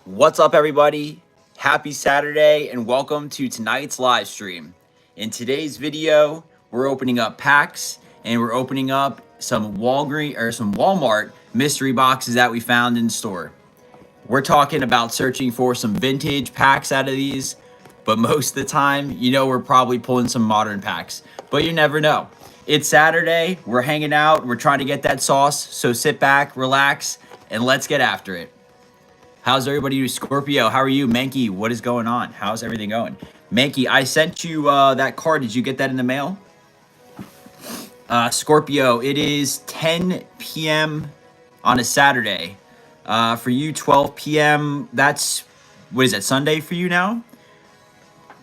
What's up, everybody? Happy Saturday and welcome to tonight's live stream. In today's video, we're opening up packs and we're opening up some Walmart mystery boxes that we found in store. We're talking about searching for some vintage packs out of these, but most of the time, we're probably pulling some modern packs, but you never know. It's Saturday, we're hanging out, we're trying to get that sauce, so sit back, relax, and let's get after it. How's everybody doing? Scorpio, how are you? Mankey, what is going on? How's everything going? Mankey, I sent you that card. Did you get that in the mail? Scorpio, it is 10 p.m. on a Saturday. For you, 12 p.m. That's, what is that, Sunday for you now?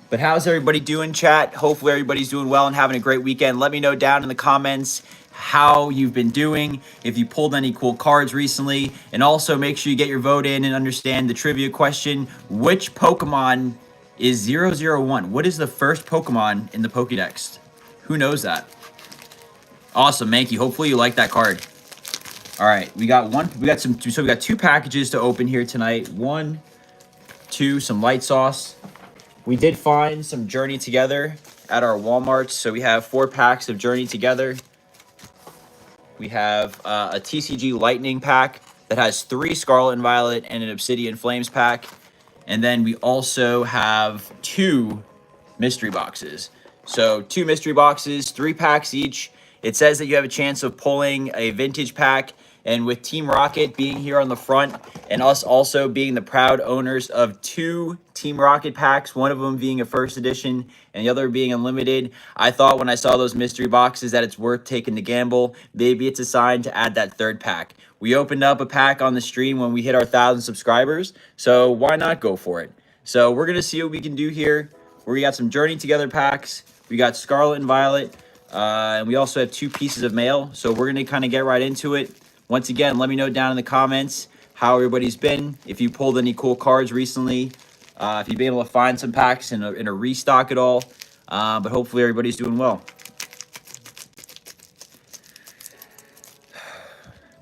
But how's everybody doing, chat? Hopefully everybody's doing well and having a great weekend. Let me know down in the comments how you've been doing, if you pulled any cool cards recently, and also make sure you get your vote in and understand the trivia question. Which Pokemon is 001? What is the first Pokemon in the Pokédex? Who knows that? Awesome, Mankey. Hopefully you like that card. All right, we got two packages to open here tonight. One, two, some light sauce. We did find some Journey Together at our Walmart, so we have 4 packs of Journey Together. We have a TCG Lightning pack that has 3 Scarlet and Violet and an Obsidian Flames pack. And then we also have 2 mystery boxes. So 2 mystery boxes, 3 packs each. It says that you have a chance of pulling a vintage pack. And with Team Rocket being here on the front and us also being the proud owners of 2 Team Rocket packs, one of them being a first edition and the other being unlimited, I thought when I saw those mystery boxes that it's worth taking the gamble. Maybe it's a sign to add that 3rd pack. We opened up a pack on the stream when we hit our 1,000 subscribers, so why not go for it? So we're going to see what we can do here. We got some Journey Together packs. We got Scarlet and Violet, and we also have 2 pieces of mail, so we're going to kind of get right into it. Once again, let me know down in the comments how everybody's been, if you pulled any cool cards recently, if you've been able to find some packs in a restock at all, but hopefully everybody's doing well.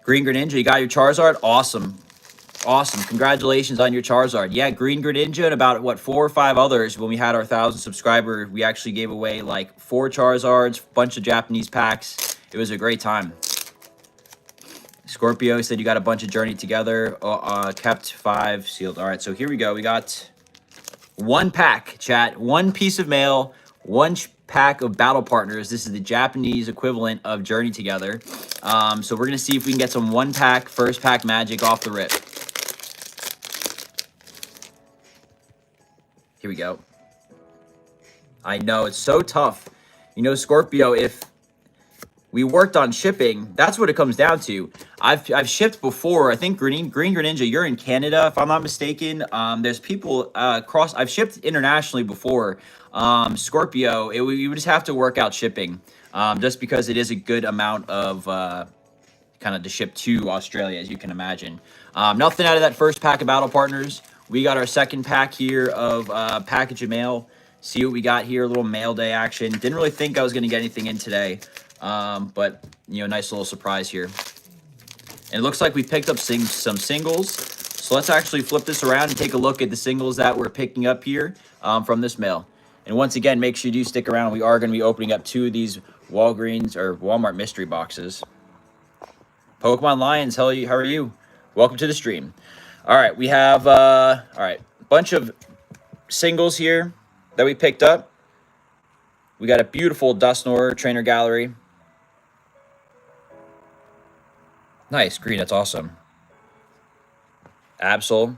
Green Greninja, you got your Charizard? Awesome. Awesome. Congratulations on your Charizard. Yeah, Green Greninja and about, 4 or 5 others. When we had our 1,000 subscriber, we actually gave away like 4 Charizards, bunch of Japanese packs. It was a great time. Scorpio said you got a bunch of Journey Together, kept 5 sealed. All right, so here we go. We got 1 pack, chat, 1 piece of mail, 1 pack of Battle Partners. This is the Japanese equivalent of Journey Together. So we're going to see if we can get some 1 pack, first pack magic off the rip. Here we go. I know, it's so tough. Scorpio, if we worked on shipping, that's what it comes down to. I've shipped before. I think Green Greninja, you're in Canada, if I'm not mistaken. There's people across. I've shipped internationally before. Scorpio, you would just have to work out shipping, just because it is a good amount of kind of to ship to Australia, as you can imagine. Nothing out of that first pack of Battle Partners. We got our 2nd pack here of package of mail. See what we got here. A little mail day action. Didn't really think I was going to get anything in today. But nice little surprise here. And it looks like we picked up some singles. So let's actually flip this around and take a look at the singles that we're picking up here from this mail. And once again, make sure you do stick around. We are going to be opening up 2 of these Walmart mystery boxes. Pokemon Lions, how are you? Welcome to the stream. All right, we have bunch of singles here that we picked up. We got a beautiful Dusknoir Trainer Gallery. Nice, green, that's awesome. Absol.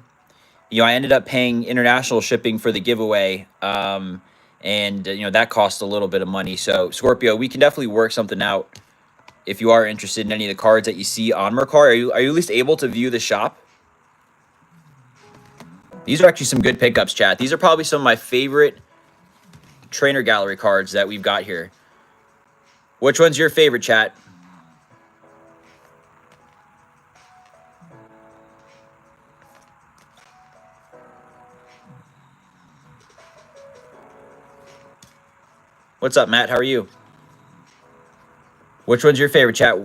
I ended up paying international shipping for the giveaway, and that cost a little bit of money. So, Scorpio, we can definitely work something out if you are interested in any of the cards that you see on Mercari. Are you at least able to view the shop? These are actually some good pickups, chat. These are probably some of my favorite Trainer Gallery cards that we've got here. Which one's your favorite, chat? What's up, Matt? How are you? Which one's your favorite, chat?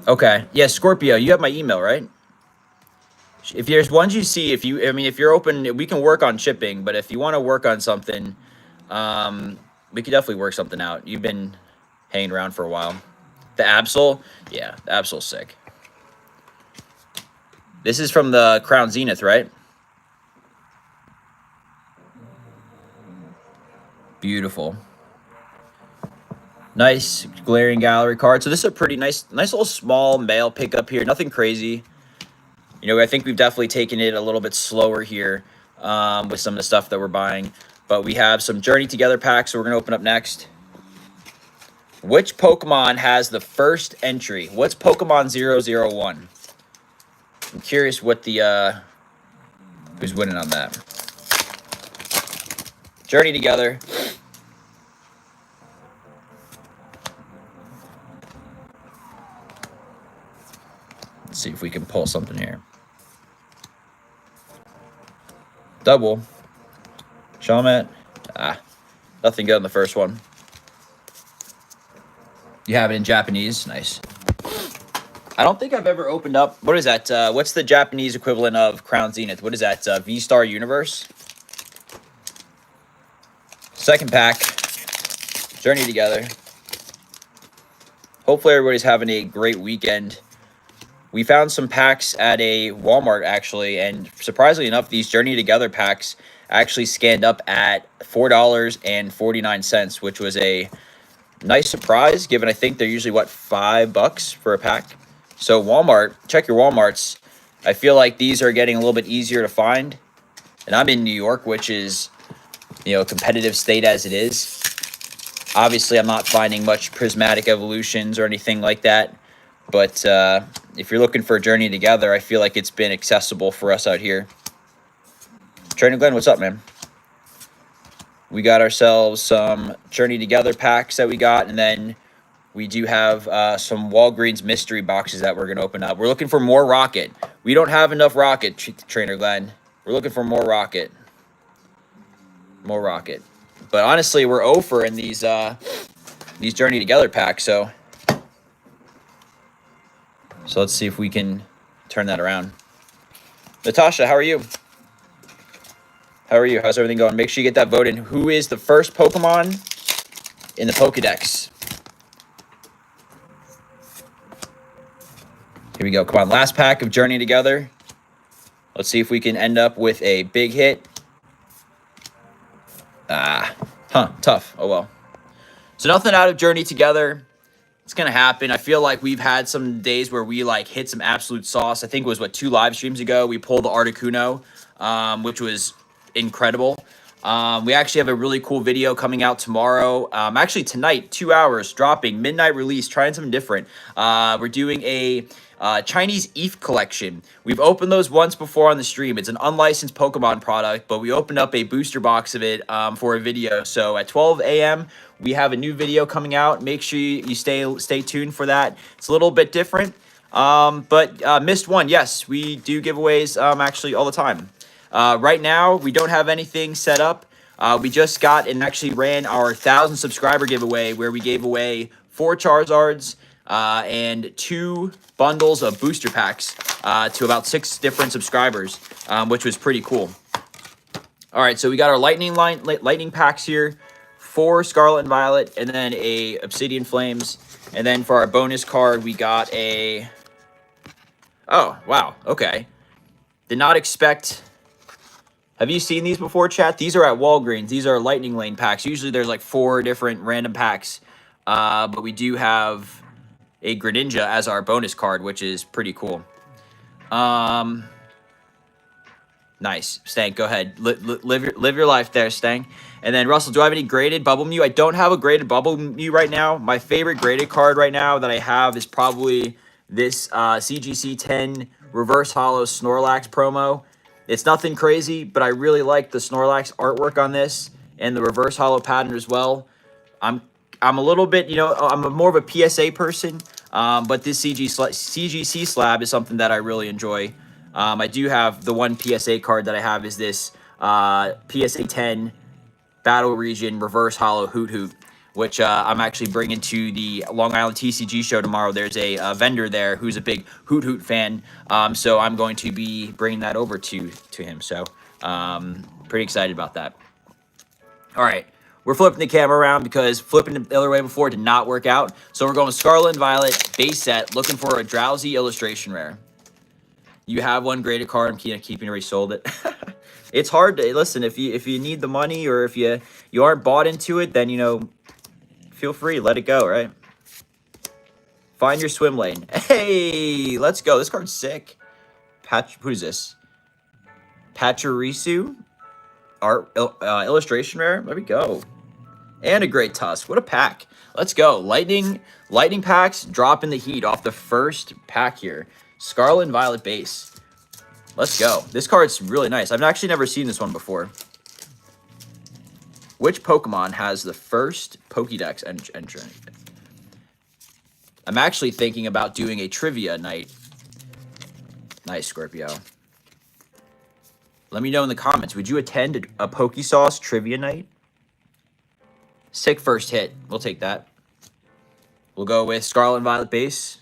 Okay. Yeah, Scorpio, you have my email, right? If there's ones you see, if you're open, we can work on shipping. But if you want to work on something, we could definitely work something out. You've been hanging around for a while. The Absol, yeah, the Absol's sick. This is from the Crown Zenith, right? Beautiful. Nice glaring gallery card. So this is a pretty nice little small mail pickup here. Nothing crazy. You know, I think we've definitely taken it a little bit slower here with some of the stuff that we're buying. But we have some Journey Together packs, so we're going to open up next. Which Pokemon has the first entry? What's Pokemon 001? I'm curious what the who's winning on that. Journey Together. Let's see if we can pull something here. Double. Shelmet. Nothing good on the first one. You have it in Japanese. Nice. I don't think I've ever opened up. What is that? What's the Japanese equivalent of Crown Zenith? What is that? V-Star Universe? Second pack. Journey Together. Hopefully everybody's having a great weekend. We found some packs at a Walmart, actually, and surprisingly enough, these Journey Together packs actually scanned up at $4.49, which was a nice surprise, given I think they're usually, what, $5 for a pack? So Walmart, check your Walmarts. I feel like these are getting a little bit easier to find. And I'm in New York, which is, you know, a competitive state as it is. Obviously, I'm not finding much prismatic evolutions or anything like that. But if you're looking for a Journey Together, I feel like it's been accessible for us out here. Trainer Glenn, what's up, man? We got ourselves some Journey Together packs that we got, and then we do have some Walgreens mystery boxes that we're going to open up. We're looking for more Rocket. We don't have enough Rocket, Trainer Glenn. We're looking for more Rocket. More Rocket. But honestly, we're over in these Journey Together packs, so let's see if we can turn that around. Natasha, how are you? How are you? How's everything going? Make sure you get that vote in. Who is the first Pokemon in the Pokedex? Here we go. Come on. Last pack of Journey Together. Let's see if we can end up with a big hit. Tough. Oh, well. So nothing out of Journey Together. It's going to happen. I feel like we've had some days where we, like, hit some absolute sauce. I think it was, 2 live streams ago. We pulled the Articuno, which was incredible. We actually have a really cool video coming out tomorrow. Actually, tonight, 2 hours, dropping, midnight release, trying something different. We're doing a Chinese ETH collection. We've opened those once before on the stream. It's an unlicensed Pokemon product, but we opened up a booster box of it for a video. So at 12 a.m., we have a new video coming out. Make sure you stay tuned for that. It's a little bit different, but missed one. Yes, we do giveaways actually all the time. Right now, we don't have anything set up. We just got and actually ran our 1,000 subscriber giveaway where we gave away 4 Charizards and 2 bundles of booster packs to about 6 different subscribers, which was pretty cool. All right, so we got our lightning packs here, 4 Scarlet and Violet, and then a Obsidian Flames. And then for our bonus card, we got a... Oh, wow, okay. Did not expect... Have you seen these before, chat? These are at Walgreens. These are Lightning Lane packs. Usually there's like 4 different random packs. But we do have a Greninja as our bonus card, which is pretty cool. Nice. Stank, go ahead. Live your life there, Stank. And then, Russell, do I have any graded Bubble Mew? I don't have a graded Bubble Mew right now. My favorite graded card right now that I have is probably this CGC 10 Reverse Hollow Snorlax promo. It's nothing crazy, but I really like the Snorlax artwork on this and the Reverse Hollow pattern as well. I'm a little bit, I'm more of a PSA person, but this CGC slab is something that I really enjoy. I do have the one PSA card that I have is this PSA 10 Battle Region Reverse Hollow Hoot Hoot, which I'm actually bringing to the Long Island TCG show tomorrow. There's a vendor there who's a big Hoot Hoot fan, so I'm going to be bringing that over to him. So pretty excited about that. All right, we're flipping the camera around because flipping the other way before did not work out. So we're going Scarlet and Violet base set, looking for a Drowsy illustration rare. You have one graded card. I'm keeping it. Resold it. It's hard to listen if you need the money, or if you aren't bought into it, then feel free, let it go, right? Find your swim lane. Hey, let's go. This card's sick. Who's this? Pachirisu art illustration rare. There we go. And a great Tusk. What a pack. Let's go. Lightning packs dropping the heat off the first pack here. Scarlet and Violet base. Let's go. This card's really nice. I've actually never seen this one before. Which Pokemon has the first Pokédex entry? I'm actually thinking about doing a trivia night. Nice, Scorpio. Let me know in the comments. Would you attend a Pokésauce trivia night? Sick first hit. We'll take that. We'll go with Scarlet and Violet base.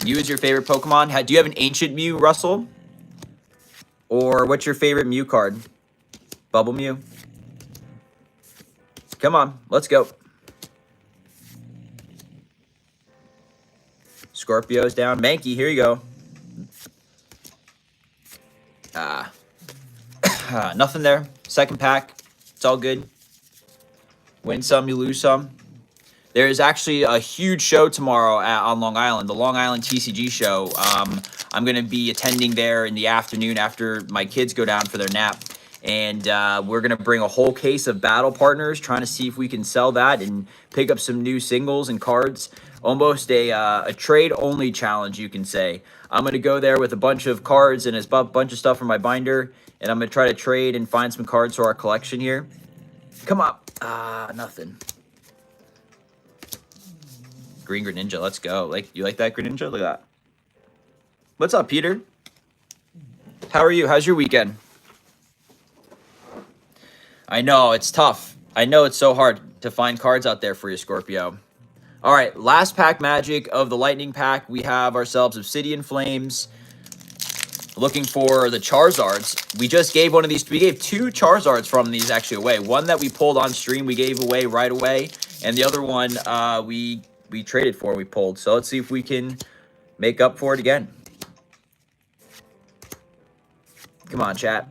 Mew is your favorite Pokemon. Do you have an Ancient Mew, Russell? Or what's your favorite Mew card? Bubble Mew. Come on, let's go. Scorpio's down. Mankey, here you go. Nothing there. Second pack. It's all good. Win some, you lose some. There is actually a huge show tomorrow on Long Island, the Long Island TCG show. I'm going to be attending there in the afternoon after my kids go down for their nap. And we're going to bring a whole case of battle partners, trying to see if we can sell that and pick up some new singles and cards. Almost a trade-only challenge, you can say. I'm going to go there with a bunch of cards and a bunch of stuff from my binder. And I'm going to try to trade and find some cards for our collection here. Come on. Nothing. Green Greninja, let's go. You like that Greninja? Look at that. What's up, Peter? How are you? How's your weekend? I know, it's tough. I know it's so hard to find cards out there for you, Scorpio. All right, last pack magic of the Lightning pack. We have ourselves Obsidian Flames. Looking for the Charizards. We just gave one of these. We gave 2 Charizards from these actually away. One that we pulled on stream, we gave away right away. And the other one we traded for, we pulled. So let's see if we can make up for it again. Come on, chat.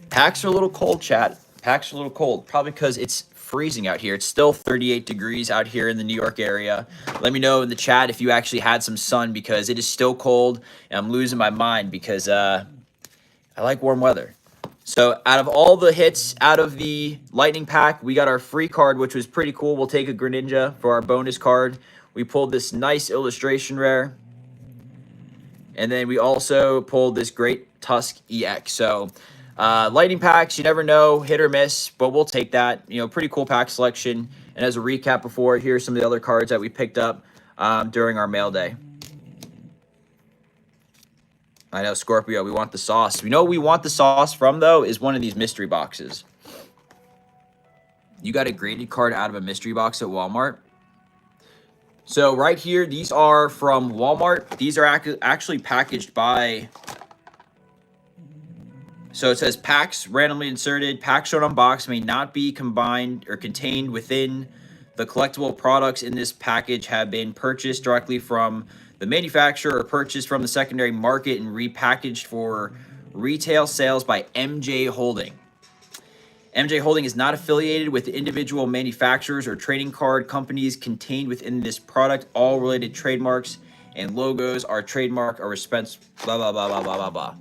Packs are a little cold, chat. Packs are a little cold. Probably because it's freezing out here. It's still 38 degrees out here in the New York area. Let me know in the chat if you actually had some sun, because it is still cold and I'm losing my mind because I like warm weather. So out of all the hits out of the Lightning pack, we got our free card, which was pretty cool. We'll take a Greninja for our bonus card. We pulled this nice illustration rare. And then we also pulled this great Tusk EX. So Lightning packs, you never know, hit or miss, but we'll take that. Pretty cool pack selection. And as a recap before, here's some of the other cards that we picked up during our mail day. I know, Scorpio, we want the sauce. We know what we want the sauce from, though, is one of these mystery boxes. You got a graded card out of a mystery box at Walmart. So right here, these are from Walmart. These are actually packaged by... So it says packs randomly inserted. Packs shown on box may not be combined or contained within the collectible products in this package have been purchased directly from the manufacturer or purchased from the secondary market and repackaged for retail sales by MJ Holding. MJ Holding is not affiliated with individual manufacturers or trading card companies contained within this product. All related trademarks and logos are trademark or respect, blah, blah, blah, blah, blah, blah, blah.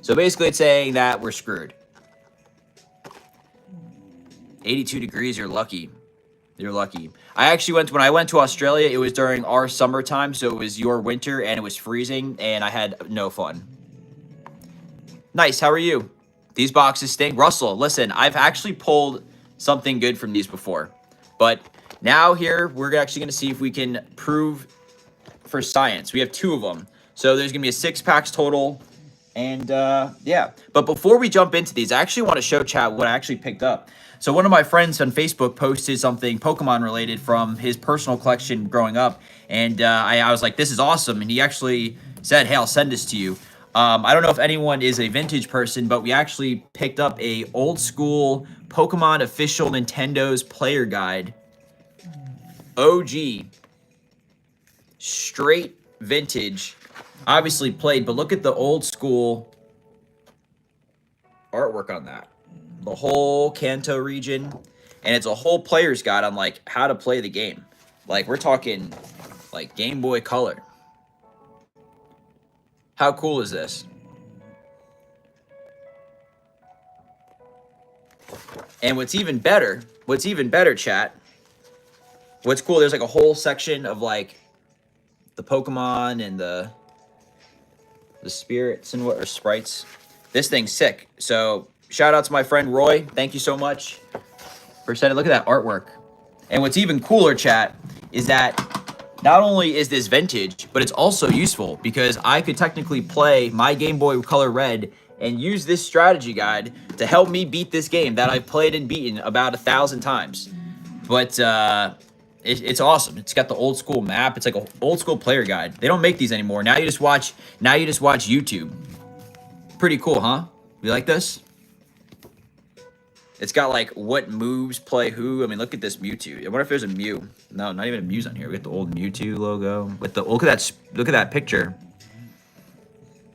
So basically it's saying that we're screwed. 82 degrees, you're lucky. You're lucky. When I went to Australia, it was during our summertime, so it was your winter, and it was freezing, and I had no fun. Nice, how are you? These boxes stink. Russell, listen, I've actually pulled something good from these before. But now here, we're actually going to see if we can prove for science. We have 2 of them. So there's going to be a 6 packs total. And yeah, but before we jump into these, I actually want to show chat what I actually picked up. So one of my friends on Facebook posted something Pokemon related from his personal collection growing up. And I was like, this is awesome. And he actually said, hey, I'll send this to you. I don't know if anyone is a vintage person, but we actually picked up a old school Pokemon official Nintendo's player guide. OG. Straight vintage. Obviously played, but look at the old school artwork on that. The whole Kanto region. And it's a whole player's guide on like how to play the game. Like we're talking like Game Boy Color. How cool is this? And what's even better, chat, what's cool, there's like a whole section of like the Pokemon and the spirits and what, or sprites. This thing's sick. So shout out to my friend Roy. Thank you so much for sending. Look at that artwork. And what's even cooler, chat, is that not only is this vintage, but it's also useful because I could technically play my Game Boy Color Red and use this strategy guide to help me beat this game that I've played and beaten about 1,000 times. But it's awesome. It's got the old school map. It's like an old school player guide. They don't make these anymore. Now you just watch YouTube. Pretty cool, huh? You like this? It's got like what moves play who. I mean, look at this Mewtwo. I wonder if there's a Mew. No, not even a Mew's on here. We got the old Mewtwo logo with the look at that picture.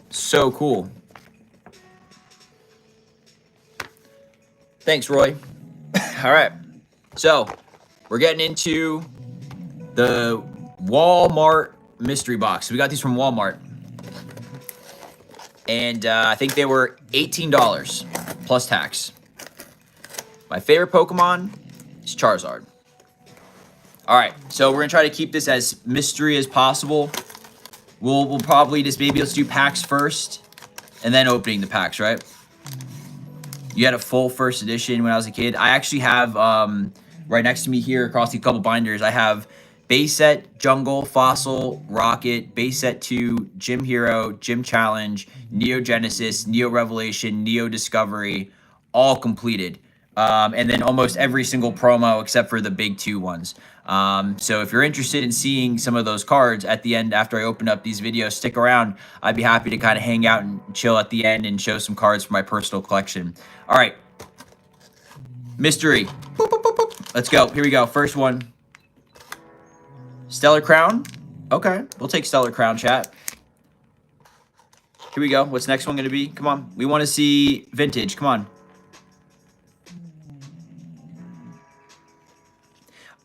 So cool. Thanks, Roy. All right. So, we're getting into the Walmart mystery box. We got these from Walmart. And I think they were $18 plus tax. My favorite Pokemon is Charizard. All right, so we're gonna try to keep this as mystery as possible. We'll probably just maybe let's do packs first, and then opening the packs, right? You had a full first edition when I was a kid. I actually have right next to me here across these couple binders. I have base set, Jungle, Fossil, Rocket, base set 2, Gym Hero, Gym Challenge, Neo Genesis, Neo Revelation, Neo Discovery, all completed. And then almost every single promo except for the big 2 ones. So if you're interested in seeing some of those cards at the end after I open up these videos, stick around. I'd be happy to kind of hang out and chill at the end and show some cards from my personal collection. All right. Mystery. Boop, boop, boop, boop. Let's go. Here we go. First one. Stellar Crown. Okay. We'll take Stellar Crown, chat. Here we go. What's the next one going to be? Come on. We want to see vintage. Come on.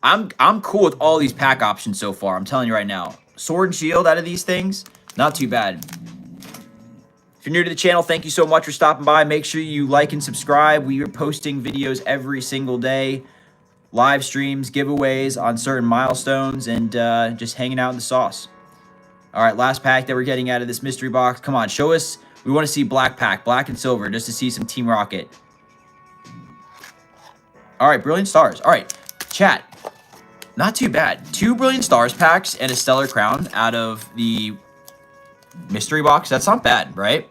I'm cool with all these pack options so far. I'm telling you right now. Sword and Shield out of these things, not too bad. If you're new to the channel, thank you so much for stopping by. Make sure you like and subscribe. We are posting videos every single day. Live streams, giveaways on certain milestones, and just hanging out in the sauce. All right, last pack that we're getting out of this mystery box. Come on, show us. We want to see black pack, black and silver, just to see some Team Rocket. All right, Brilliant Stars. All right, chat. Not too bad. 2 Brilliant Stars packs and a Stellar Crown out of the mystery box. That's not bad, right?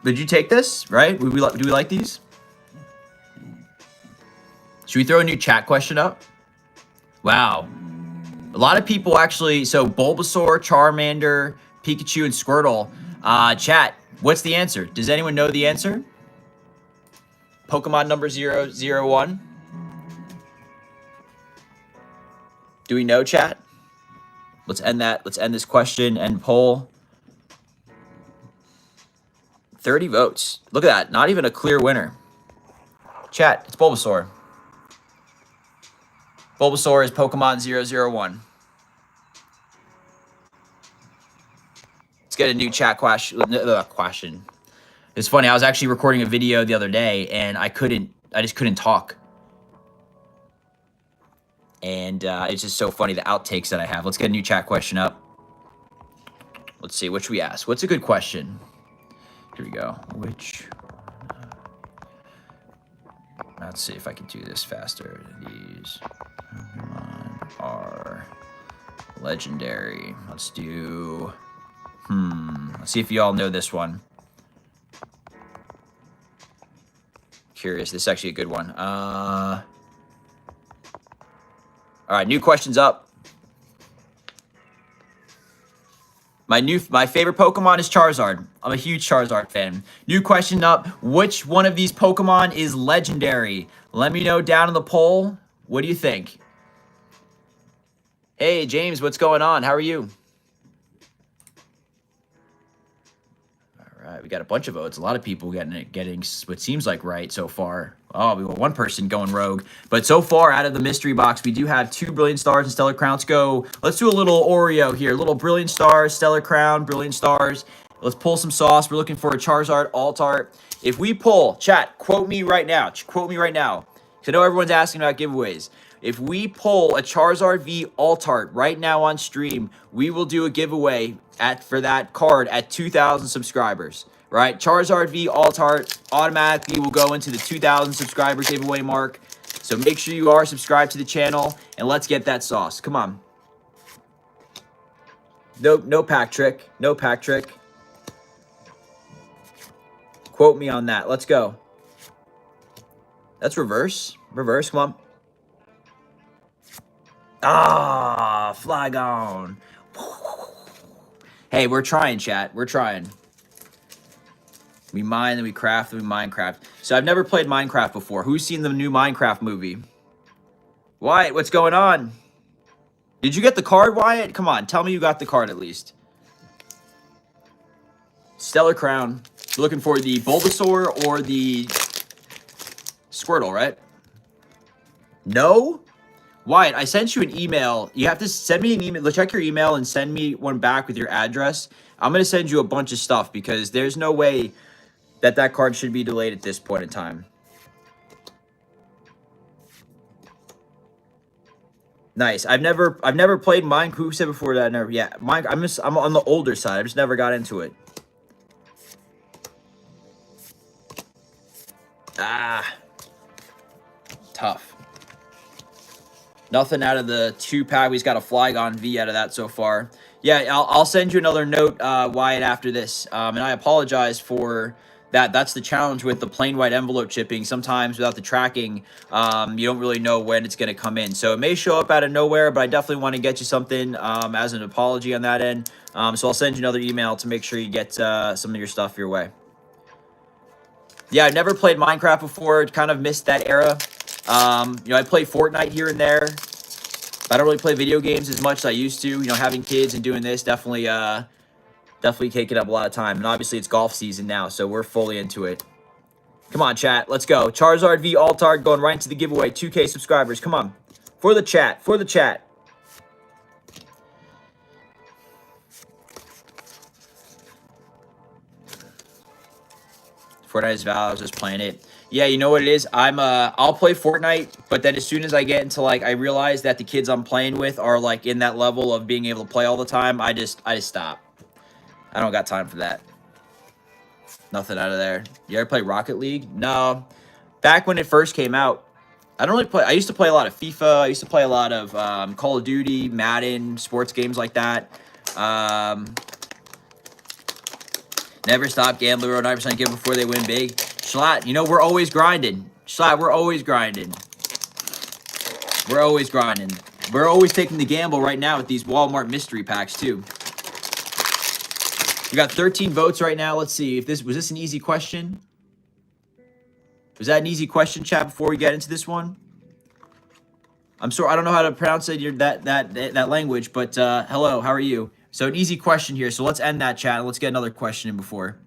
Did you take this, right? Do we like these? Should we throw a new chat question up? Wow. A lot of people actually, so Bulbasaur, Charmander, Pikachu, and Squirtle. Chat, what's the answer? Does anyone know the answer? Pokemon number 001. Do we know, chat? Let's end that. Let's end this question and poll. 30 votes. Look at that. Not even a clear winner. Chat, it's Bulbasaur. Bulbasaur is Pokemon 001. Let's get a new chat question. It's funny. I was actually recording a video the other day, and I just couldn't talk. And it's just so funny, the outtakes that I have. Let's get a new chat question up. Let's see, what should we ask? What's a good question? Here we go. Let's see if I can do this faster. These Pokemon are Legendary. Let's do... Let's see if you all know this one. Curious. This is actually a good one. All right, new questions up. My favorite Pokemon is Charizard. I'm a huge Charizard fan. New question up. Which one of these Pokemon is legendary? Let me know down in the poll. What do you think? Hey, James, what's going on? How are you? All right, we got a bunch of votes. A lot of people getting what seems like right so far. Oh, we got one person going rogue. But so far, out of the mystery box, we do have 2 Brilliant Stars and Stellar Crowns. Let's do a little Oreo here. A little Brilliant Stars, Stellar Crown, Brilliant Stars. Let's pull some sauce. We're looking for a Charizard Alt-Art. If we pull, chat, quote me right now. Quote me right now. Because I know everyone's asking about giveaways. If we pull a Charizard V Alt-Art right now on stream, we will do a giveaway for that card at 2,000 subscribers. Right? Charizard V Alt-Art automatically will go into the 2,000 subscriber giveaway mark. So make sure you are subscribed to the channel, and let's get that sauce. Come on. No pack trick. No pack trick. Quote me on that. Let's go. That's reverse. Reverse, come on. Ah, Flygon. Hey, we're trying, chat. We're trying. We mine, then we craft, then we Minecraft. So I've never played Minecraft before. Who's seen the new Minecraft movie? Wyatt, what's going on? Did you get the card, Wyatt? Come on, tell me you got the card at least. Stellar Crown. Looking for the Bulbasaur or the Squirtle, right? No? Wyatt, I sent you an email. You have to send me an email. Check your email and send me one back with your address. I'm going to send you a bunch of stuff because there's no way that card should be delayed at this point in time. Nice. I've never played Minecraft. Who said before that? Never. Yeah, I'm on the older side. I just never got into it. Ah, tough. Nothing out of the 2-pack. He's got a Flygon V out of that so far. Yeah, I'll send you another note, Wyatt, after this. And I apologize for that. That's the challenge with the plain white envelope chipping. Sometimes without the tracking, you don't really know when it's going to come in. So it may show up out of nowhere, but I definitely want to get you something as an apology on that end. So I'll send you another email to make sure you get some of your stuff your way. Yeah, I've never played Minecraft before. Kind of missed that era. I play Fortnite here and there. I don't really play video games as much as I used to. Having kids and doing this definitely taking up a lot of time. And obviously it's golf season now, so we're fully into it. Come on, chat. Let's go. Charizard V Alt-Art going right into the giveaway. 2K subscribers. Come on. For the chat. For the chat. Fortnite is valid. I was just playing it. Yeah, you know what it is? I'll play Fortnite, but then as soon as I get into I realize that the kids I'm playing with are in that level of being able to play all the time, I just stop. I don't got time for that. Nothing out of there. You ever play Rocket League? No. Back when it first came out, I don't really play. I used to play a lot of FIFA. I used to play a lot of Call of Duty, Madden, sports games like that. Never stop gambling. 9% give before they win big. Schlatt, we're always grinding. Schlatt, we're always grinding. We're always grinding. We're always taking the gamble right now with these Walmart mystery packs too. We got 13 votes right now. Let's see if was this an easy question. Was that an easy question, chat? Before we get into this one, I'm sorry, I don't know how to pronounce it. That language, but hello, how are you? So an easy question here. So let's end that chat and let's get another question in before.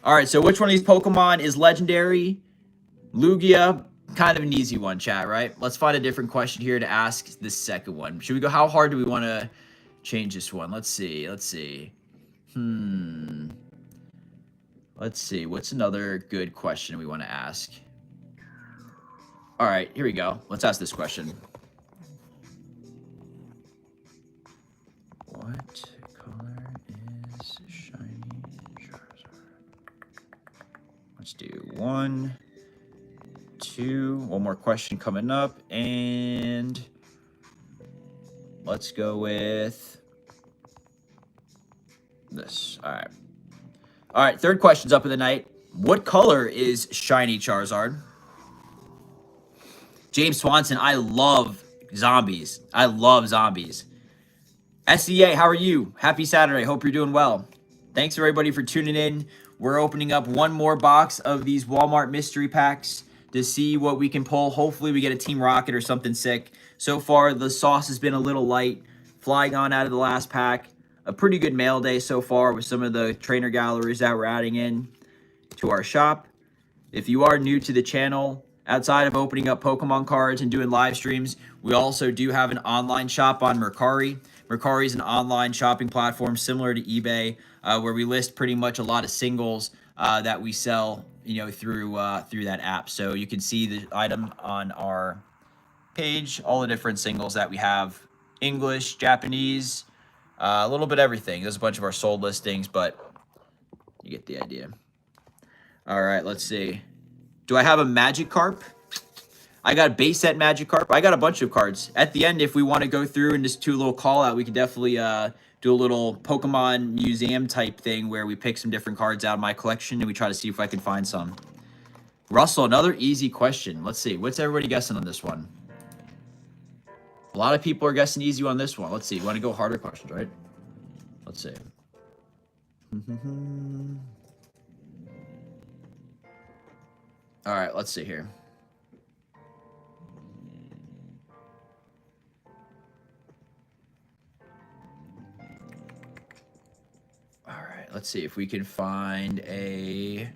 All right. So which one of these Pokemon is legendary? Lugia, kind of an easy one, chat. Right. Let's find a different question here to ask this second one. Should we go? How hard do we want to change this one? Let's see. Let's see. Let's see. What's another good question we want to ask? All right. Here we go. Let's ask this question. What color is shiny Charizard? Let's do 1, 2. One more question coming up. And Let's go with this. All right. All right, third question's up of the night. What color is shiny Charizard? James Swanson, I love zombies. I love zombies. SEA, how are you? Happy Saturday. Hope you're doing well. Thanks everybody for tuning in. We're opening up one more box of these Walmart mystery packs to see what we can pull. Hopefully we get a Team Rocket or something sick. So far, the sauce has been a little light. Flygon out of the last pack. A pretty good mail day so far with some of the trainer galleries that we're adding in to our shop. If you are new to the channel, outside of opening up Pokemon cards and doing live streams, we also do have an online shop on Mercari. Mercari is an online shopping platform similar to eBay, where we list pretty much a lot of singles that we sell, through that app. So you can see the item on our page, all the different singles that we have: English, Japanese, a little bit everything. There's a bunch of our sold listings, but you get the idea. All right, let's see. Do I have a Magikarp? I got a base set Magikarp. I got a bunch of cards. At the end, if we want to go through and just do a little call out, we could definitely do a little Pokemon museum type thing where we pick some different cards out of my collection and we try to see if I can find some. Russell, another easy question. Let's see. What's everybody guessing on this one? A lot of people are guessing easy on this one. Let's see. You want to go harder questions, right? Let's see. All right, let's see here. All right, let's see if we can find a...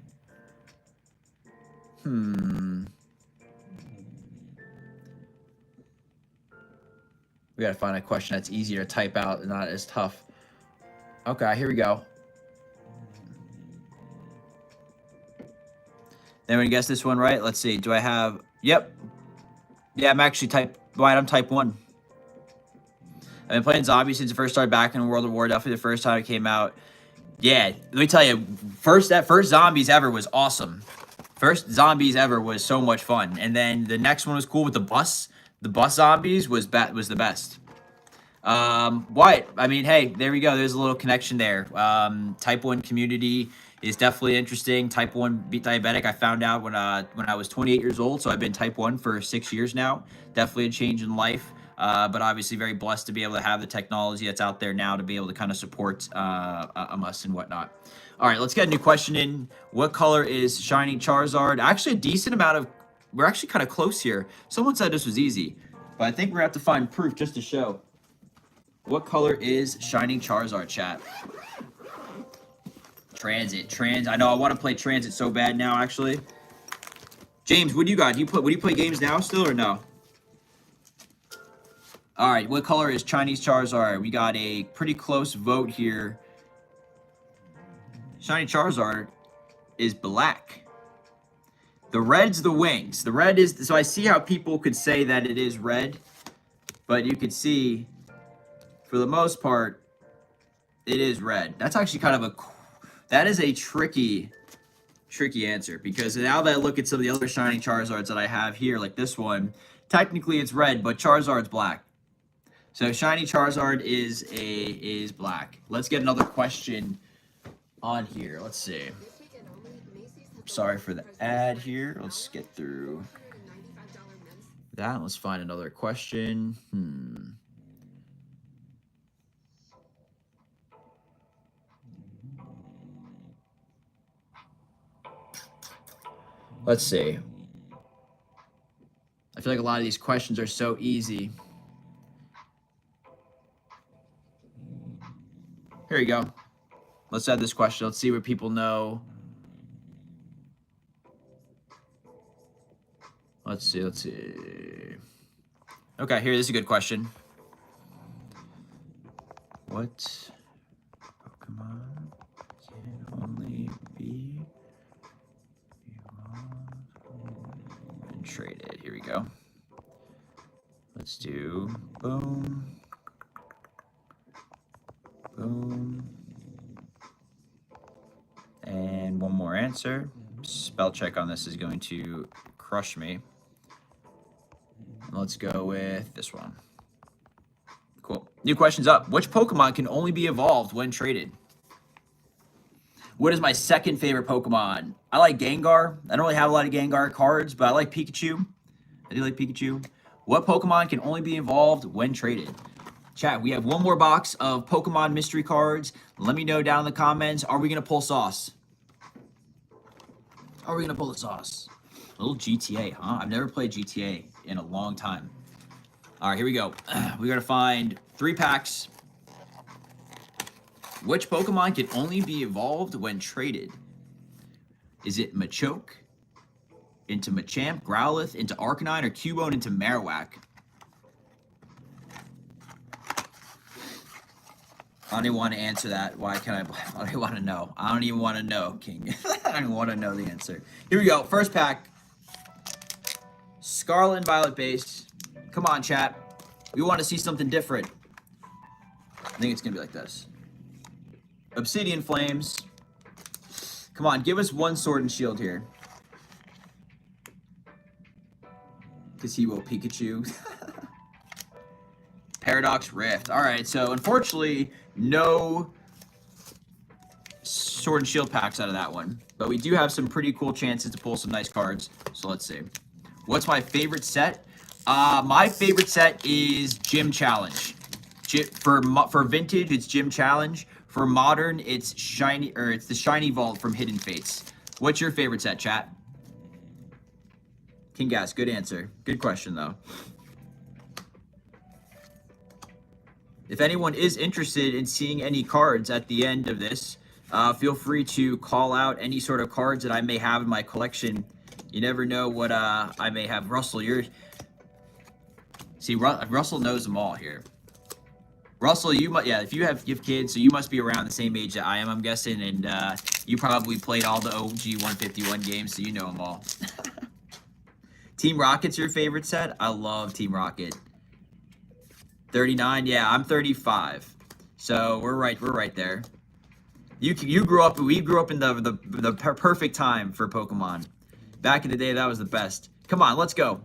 We gotta find a question that's easier to type out and not as tough. Okay, here we go. Anyone guess this one right? Let's see. Do I have... Yep. Yeah, I'm actually I'm type 1. I've been playing zombies since it first started back in World of War. Definitely the first time it came out. Yeah, let me tell you, that first zombies ever was awesome. First zombies ever was so much fun. And then the next one was cool with the bus. The bus zombies was the best. What? I mean, hey, there we go. There's a little connection there. Type 1 community is definitely interesting. Type 1 diabetic, I found out when I was 28 years old. So I've been type 1 for 6 years now. Definitely a change in life. But obviously very blessed to be able to have the technology that's out there now to be able to kind of support us and whatnot. All right, let's get a new question in. What color is shiny Charizard? Actually, a decent amount of... We're actually kind of close here. Someone said this was easy, but I think we're going to have to find proof just to show. What color is shiny Charizard, chat? Transit. I know I want to play Transit so bad now, actually. James, what do you got? Would you play games now still or no? All right, what color is Chinese Charizard? We got a pretty close vote here. Shiny Charizard is black. The red's the wings. The red is... So I see how people could say that it is red, but you could see, for the most part, it is red. That's actually kind of a... That is a tricky answer, because now that I look at some of the other shiny Charizards that I have here, like this one, technically it's red, but Charizard's black. So shiny Charizard is black. Let's get another question on here. Let's see. Sorry for the ad here. Let's get through that. Let's find another question. Let's see. I feel like a lot of these questions are so easy. Here you go. Let's add this question. Let's see what people know. Let's see. Okay, here, this is a good question. What Pokemon can only be and traded? Here we go. Let's do boom. And one more answer. Spell check on this is going to crush me. Let's go with this one. Cool. New question's up. Which Pokemon can only be evolved when traded? What is my second favorite Pokemon? I like Gengar. I don't really have a lot of Gengar cards, but I like Pikachu. I do like Pikachu. What Pokemon can only be evolved when traded? Chat, we have one more box of Pokemon mystery cards. Let me know down in the comments. Are we going to pull sauce? Are we going to pull the sauce? A little GTA, huh? I've never played GTA in a long time. All right, here we go. We got to find 3 packs. Which Pokemon can only be evolved when traded? Is it Machoke into Machamp, Growlithe into Arcanine, or Cubone into Marowak? I don't even want to answer that. Why can't I don't even want to know. I don't even want to know, King. I don't even want to know the answer. Here we go. First pack. Scarlet and Violet base. Come on, chat. We want to see something different. I think it's going to be like this. Obsidian Flames. Come on, give us one Sword and Shield here. Gazebo Pikachu. Paradox Rift. All right, so unfortunately, no Sword and Shield packs out of that one. But we do have some pretty cool chances to pull some nice cards. So let's see. What's my favorite set? My favorite set is Gym Challenge. For vintage, it's Gym Challenge. For modern, it's it's the Shiny Vault from Hidden Fates. What's your favorite set, chat? King Gas, good answer. Good question, though. If anyone is interested in seeing any cards at the end of this, feel free to call out any sort of cards that I may have in my collection. You never know what I may have. Russell, see, Russell knows them all here. Russell, if you have kids, so you must be around the same age that I am, I'm guessing, and you probably played all the OG 151 games, so you know them all. Team Rocket's your favorite set? I love Team Rocket. 39, yeah, I'm 35, so we're right there. We grew up in the perfect time for Pokemon. Back in the day, that was the best. Come on, let's go.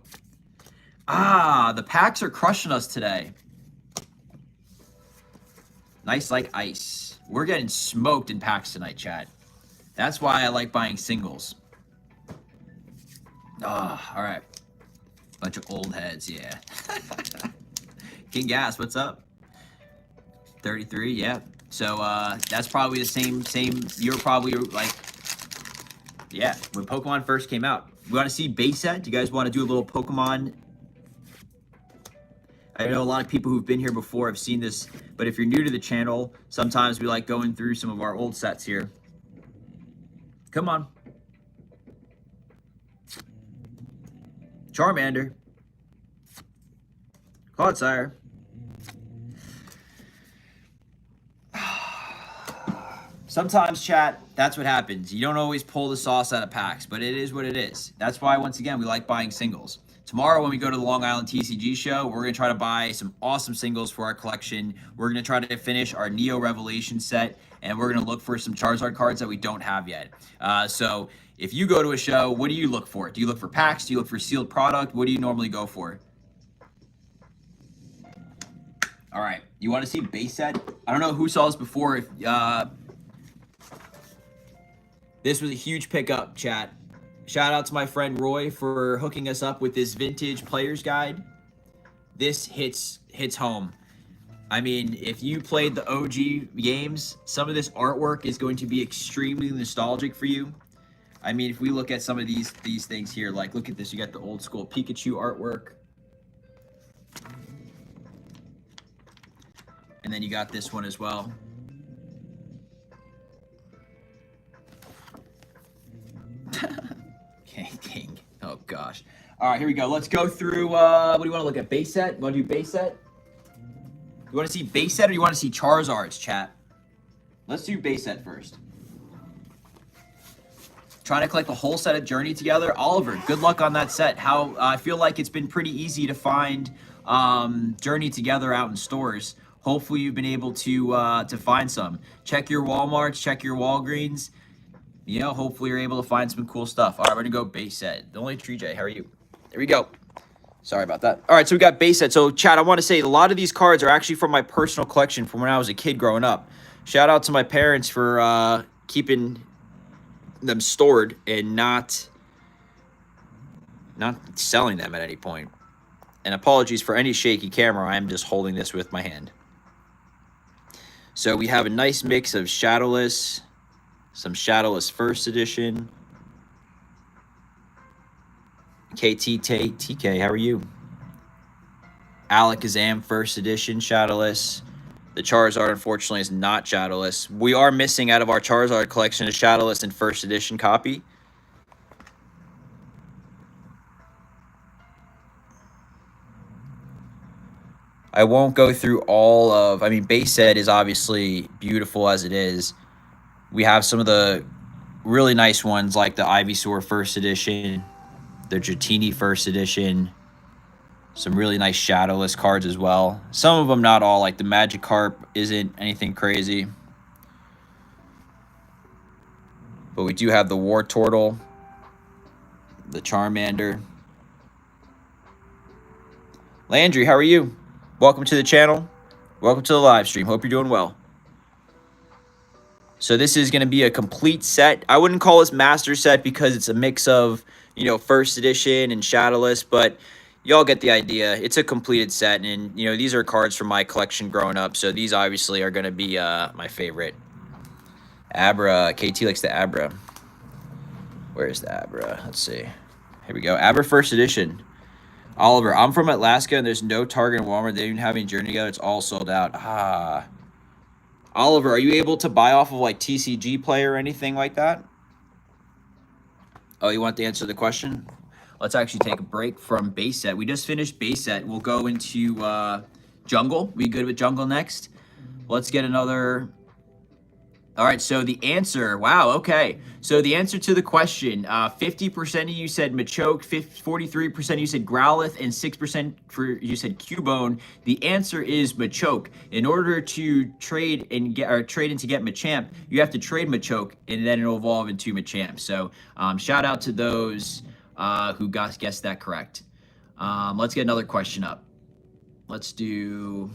The packs are crushing us today. Nice like ice. We're getting smoked in packs tonight, chat. That's why I like buying singles. All right. Bunch of old heads, yeah. King Gas, what's up? 33, yeah. So that's probably the same. You're probably like, yeah, when Pokemon first came out. We want to see base set? Do you guys want to do a little Pokemon? I know a lot of people who've been here before have seen this, but if you're new to the channel, sometimes we like going through some of our old sets here. Come on. Charmander. Clodsire. Sometimes, chat, that's what happens. You don't always pull the sauce out of packs, but it is what it is. That's why, once again, we like buying singles. Tomorrow, when we go to the Long Island TCG show, we're going to try to buy some awesome singles for our collection. We're going to try to finish our Neo Revelation set, and we're going to look for some Charizard cards that we don't have yet. So if you go to a show, what do you look for? Do you look for packs? Do you look for sealed product? What do you normally go for? All right. You want to see base set? I don't know who saw this before. If this was a huge pickup, chat. Shout out to my friend Roy for hooking us up with this vintage player's guide. This hits home. I mean, if you played the OG games, some of this artwork is going to be extremely nostalgic for you. I mean, if we look at some of these things here, like look at this. You got the old school Pikachu artwork. And then you got this one as well. King. Oh, gosh. All right, here we go. Let's go through, what do you want to look at? Base set? You want to do base set? You want to see base set or you want to see Charizards, chat? Let's do base set first. Trying to collect the whole set of Journey Together. Oliver, good luck on that set. I feel like it's been pretty easy to find Journey Together out in stores. Hopefully you've been able to find some. Check your Walmarts, check your Walgreens. You know, hopefully you're able to find some cool stuff. All right, we're going to go base set. The only Tree J, how are you? There we go. Sorry about that. All right, so we got base set. So, chat, I want to say a lot of these cards are actually from my personal collection from when I was a kid growing up. Shout out to my parents for keeping them stored and not selling them at any point. And apologies for any shaky camera. I am just holding this with my hand. So we have a nice mix of Shadowless, some Shadowless First Edition. TK, how are you? Alakazam First Edition, Shadowless. The Charizard, unfortunately, is not Shadowless. We are missing out of our Charizard collection a Shadowless and First Edition copy. I won't go through all of... I mean, base set is obviously beautiful as it is. We have some of the really nice ones like the Ivysaur First Edition, the Dratini First Edition, some really nice Shadowless cards as well. Some of them, not all, like the Magikarp isn't anything crazy. But we do have the Wartortle, the Charmander. Landry, how are you? Welcome to the channel. Welcome to the live stream. Hope you're doing well. So this is going to be a complete set. I wouldn't call this master set because it's a mix of, you know, First Edition and Shadowless, but y'all get the idea. It's a completed set, and, you know, these are cards from my collection growing up, so these obviously are going to be my favorite. Abra. KT likes the Abra. Where's the Abra? Let's see. Here we go. Abra First Edition. Oliver, I'm from Alaska, and there's no Target and Walmart. They don't even have any Journey Together. It's all sold out. Ah. Oliver, are you able to buy off of, like, TCG Play or anything like that? Oh, you want to answer the question? Let's actually take a break from base set. We just finished base set. We'll go into Jungle. We good with Jungle next? Let's get another... All right, so the answer, wow, okay. So the answer to the question, 50% of you said Machoke, 43% of you said Growlithe, and 6% for you said Cubone. The answer is Machoke. In order to trade and get or trade in to get Machamp, you have to trade Machoke, and then it'll evolve into Machamp. So shout out to those who guessed that correct. Let's get another question up. Let's do...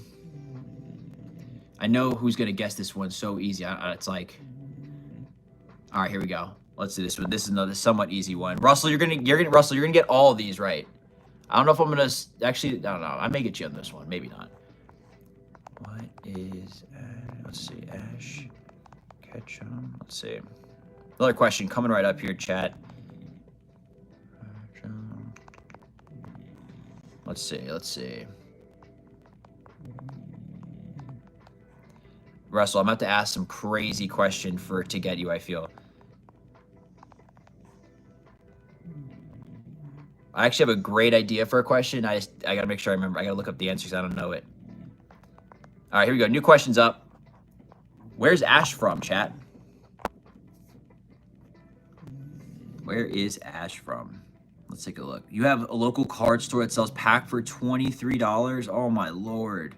I know who's gonna guess this one so easy. It's like, all right, here we go. Let's do this one. This is another somewhat easy one. Russell, you're gonna get all of these right. I don't know if I'm gonna actually. I don't know. I may get you on this one. Maybe not. What is? Let's see. Ash Ketchum. Let's see. Another question coming right up here, chat. Let's see. Let's see. Russell, I'm about to ask some crazy question to get you, I feel. I actually have a great idea for a question. I gotta make sure I remember. I gotta look up the answers. I don't know it. All right, here we go. New question's up. Where's Ash from, chat? Where is Ash from? Let's take a look. You have a local card store that sells pack for $23. Oh my lord.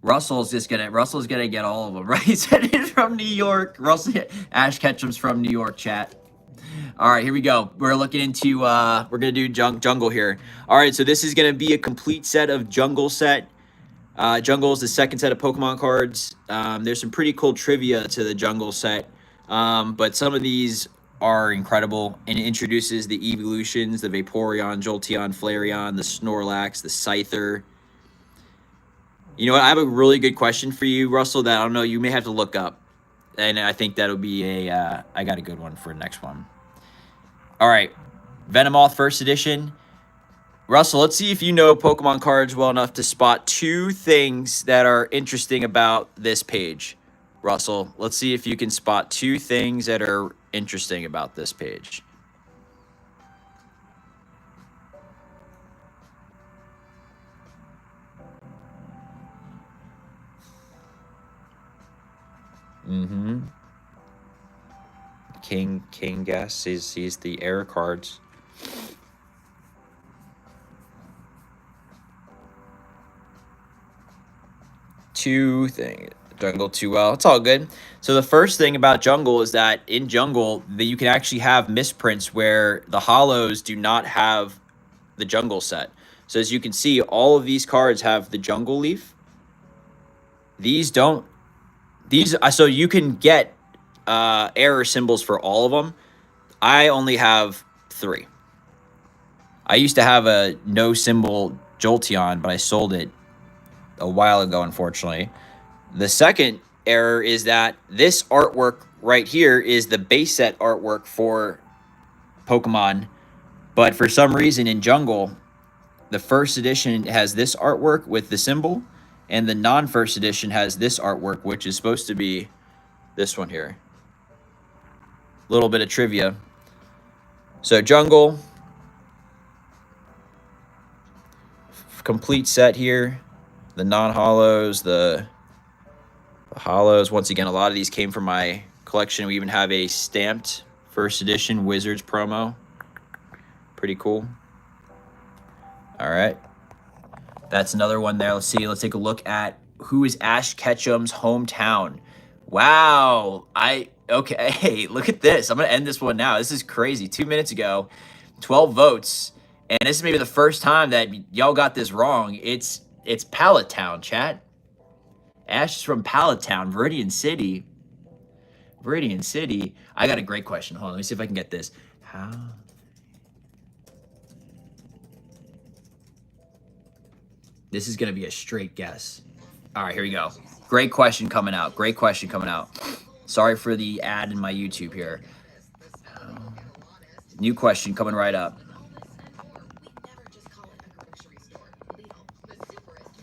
Russell's gonna get all of them, right? He said he's from New York. Ash Ketchum's from New York, chat. All right, here we go. We're looking into we're gonna do Jungle here. All right, so this is gonna be a complete set of Jungle set. Jungle is the second set of Pokemon cards. There's some pretty cool trivia to the Jungle set, but some of these are incredible, and it introduces the evolutions: the Vaporeon, Jolteon, Flareon, the Snorlax, the Scyther. You know what? I have a really good question for you, Russell, that I don't know, you may have to look up. And I think that'll be I got a good one for the next one. All right. Venomoth First Edition. Russell, let's see if you know Pokemon cards well enough to spot two things that are interesting about this page. Russell, let's see if you can spot two things that are interesting about this page. Mm-hmm. King guess sees the error cards. Two things. Jungle too well. It's all good. So the first thing about Jungle is that in Jungle, you can actually have misprints where the holos do not have the Jungle set. So as you can see, all of these cards have the Jungle Leaf. These don't. So you can get error symbols for all of them. I only have 3. I used to have a no symbol Jolteon, but I sold it a while ago, unfortunately. The second error is that this artwork right here is the base set artwork for Pokemon, but for some reason in Jungle, the first edition has this artwork with the symbol, and the non-first edition has this artwork, which is supposed to be this one here. Little bit of trivia. So Jungle, complete set here. The non-holos, the holos. Once again, a lot of these came from my collection. We even have a stamped first edition Wizards promo. Pretty cool. All right. That's another one there. Let's see. Let's take a look at who is Ash Ketchum's hometown. Wow. Okay. Hey, look at this. I'm going to end this one now. This is crazy. 2 minutes ago, 12 votes. And this is maybe the first time that y'all got this wrong. It's Pallet Town, chat. Ash is from Pallet Town, Viridian City. Viridian City. I got a great question. Hold on. Let me see if I can get this. How? This is going to be a straight guess. All right, here we go. Great question coming out. Great question coming out. Sorry for the ad in my YouTube here. New question coming right up.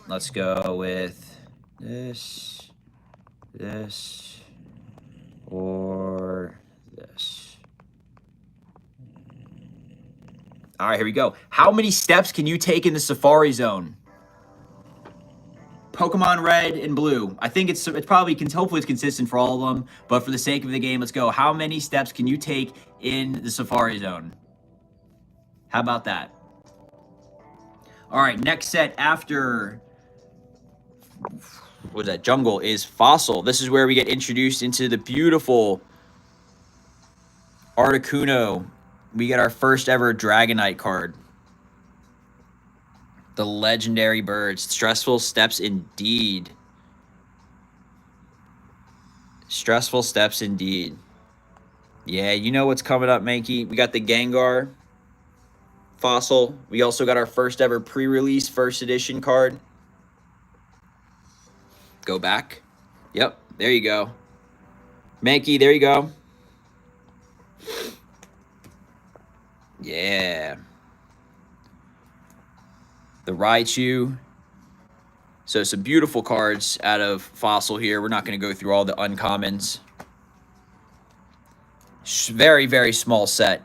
Let's go with this, or this. All right, here we go. How many steps can you take in the Safari Zone? Pokemon Red and Blue. I think it's probably, hopefully it's consistent for all of them, but for the sake of the game, let's go. How many steps can you take in the Safari Zone? How about that? All right, next set after, what was that? Jungle is Fossil. This is where we get introduced into the beautiful Articuno. We get our first ever Dragonite card. The legendary birds. Stressful steps indeed. Stressful steps indeed. Yeah, you know what's coming up, Mankey. We got the Gengar Fossil. We also got our first ever pre-release first edition card. Go back. Yep, there you go. Mankey, there you go. Yeah. The Raichu. So some beautiful cards out of Fossil here. We're not going to go through all the uncommons. Very, very small set.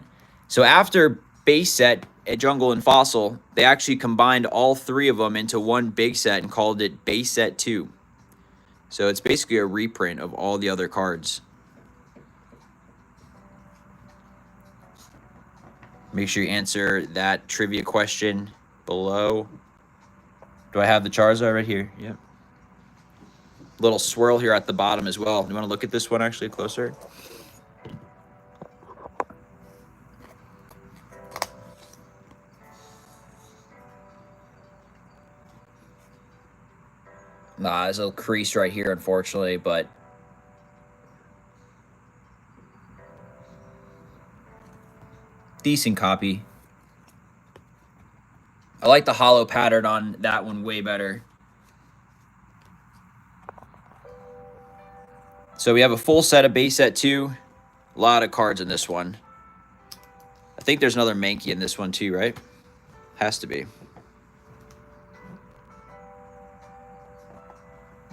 So after base set at Jungle and Fossil, they actually combined all 3 of them into one big set and called it Base Set 2. So it's basically a reprint of all the other cards. Make sure you answer that trivia question below. Do I have the Charizard right here? Yep. Little swirl here at the bottom as well. You want to look at this one actually closer? Nah, there's a little crease right here, unfortunately, but decent copy. I like the hollow pattern on that one way better. So we have a full set of base set 2. A lot of cards in this one. I think there's another Mankey in this one too, right? Has to be.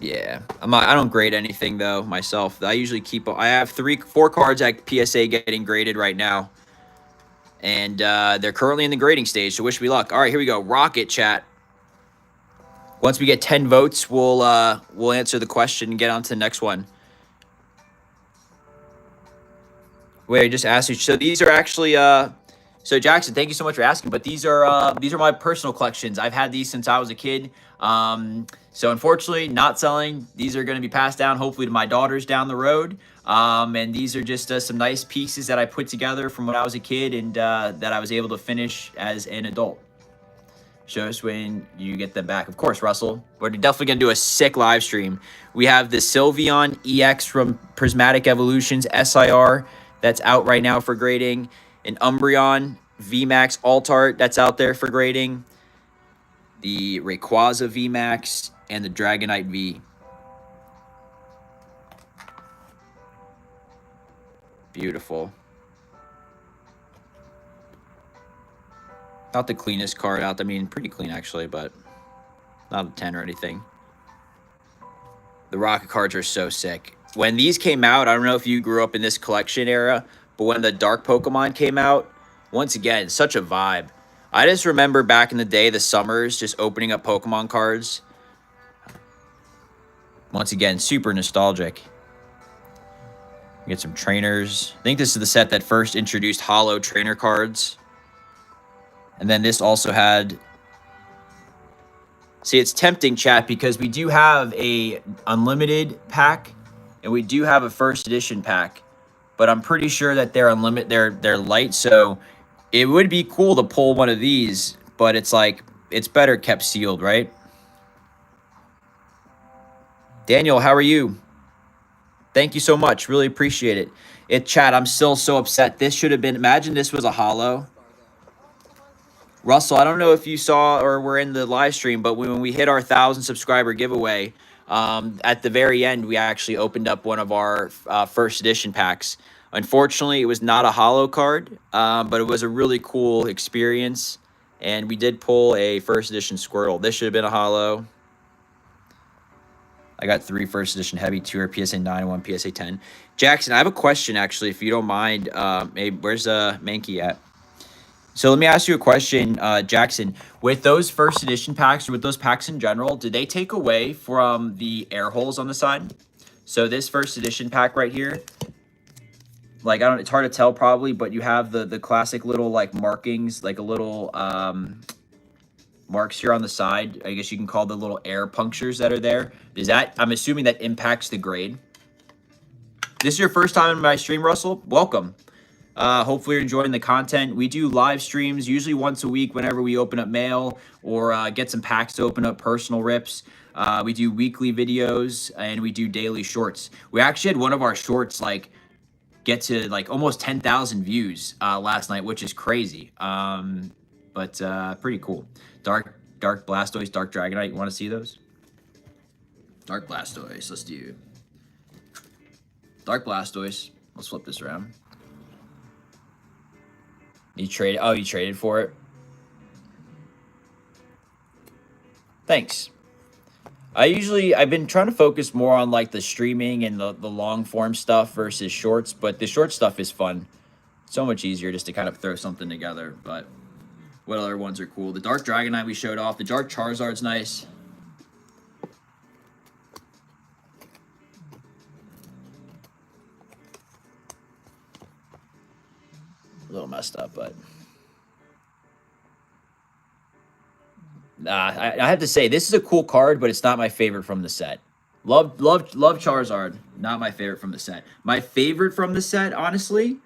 Yeah, I don't grade anything though myself. I usually I have 4 cards at PSA getting graded right now. And they're currently in the grading stage, so wish me luck. All right, here we go. Rocket chat. Once we get 10 votes, we'll answer the question and get on to the next one. Wait, I just asked you. So these are actually So Jackson, thank you so much for asking. But these are my personal collections. I've had these since I was a kid. So unfortunately, not selling. These are going to be passed down, hopefully, to my daughters down the road. And these are just some nice pieces that I put together from when I was a kid and that I was able to finish as an adult. Show us when you get them back. Of course, Russell. We're definitely going to do a sick live stream. We have the Sylveon EX from Prismatic Evolutions SIR that's out right now for grading. An Umbreon VMAX Alt-Art that's out there for grading. The Rayquaza VMAX and the Dragonite V. Beautiful. Not the cleanest card out. I mean, pretty clean actually, but not a 10 or anything. The Rocket cards are so sick. When these came out, I don't know if you grew up in this collection era, but when the Dark Pokemon came out, once again, such a vibe. I just remember back in the day, the summers, just opening up Pokemon cards. Once again, super nostalgic. Get some trainers. I think this is the set that first introduced holo trainer cards. And then this also had... See, it's tempting, chat, because we do have a unlimited pack and we do have a first edition pack, but I'm pretty sure that they're unlimited. They're light, so it would be cool to pull one of these, but it's like it's better kept sealed, right? Daniel, how are you? Thank you so much. Really appreciate it. Chat, I'm still so upset. This should have been. Imagine this was a holo. Russell, I don't know if you saw or were in the live stream, but when we hit our 1,000 subscriber giveaway, at the very end, we actually opened up one of our first edition packs. Unfortunately, it was not a holo card, but it was a really cool experience, and we did pull a first edition Squirtle. This should have been a holo. I got 3 first edition heavy, 2 are PSA 9 and 1 PSA 10. Jackson, I have a question, actually, if you don't mind. Maybe, where's Mankey at? So let me ask you a question, Jackson. With those first edition packs, or with those packs in general, did they take away from the air holes on the side? So this first edition pack right here, like, I don't, it's hard to tell probably, but you have the classic little like markings, like a little marks here on the side. I guess you can call the little air punctures that are there. Is that, I'm assuming that impacts the grade. This is your first time in my stream, Russell? Welcome. Hopefully you're enjoying the content. We do live streams usually once a week whenever we open up mail or get some packs to open up personal rips. We do weekly videos and we do daily shorts. We actually had one of our shorts like get to like almost 10,000 views last night, which is crazy. But pretty cool. Dark Blastoise, Dark Dragonite. You want to see those? Dark Blastoise. Let's do Dark Blastoise. Let's flip this around. You traded? Oh, you traded for it? Thanks. I've been trying to focus more on like the streaming and the long form stuff versus shorts, but the short stuff is fun. So much easier just to kind of throw something together. But what other ones are cool? The Dark Dragonite we showed off. The Dark Charizard's nice. A little messed up, but I have to say this is a cool card, but it's not my favorite from the set. Love Charizard, not my favorite from the set. My favorite from the set, honestly,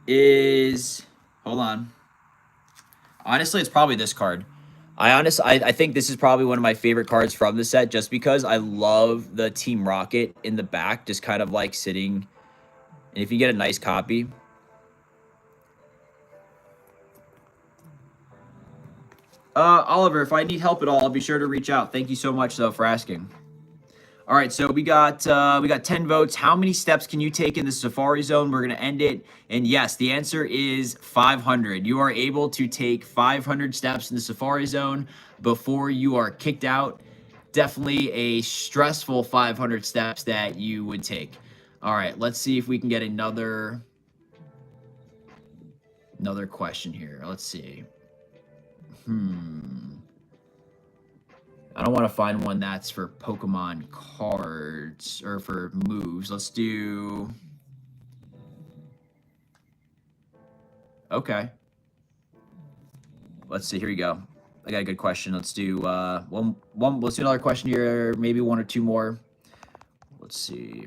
is hold on. Honestly, it's probably this card. I think this is probably one of my favorite cards from the set, just because I love the Team Rocket in the back, just kind of like sitting. And if you get a nice copy. Oliver, if I need help at all, I'll be sure to reach out. Thank you so much, though, for asking. All right, so we got 10 votes. How many steps can you take in the Safari Zone? We're gonna end it, and yes, the answer is 500. You are able to take 500 steps in the Safari Zone before you are kicked out. Definitely a stressful 500 steps that you would take. All right, let's see if we can get another question here. Let's see. I don't want to find one that's for Pokemon cards or for moves. Let's do... Okay. let's see. Here we go. I got a good question. Let's do one. Let's do another question here. Maybe one or two more. Let's see.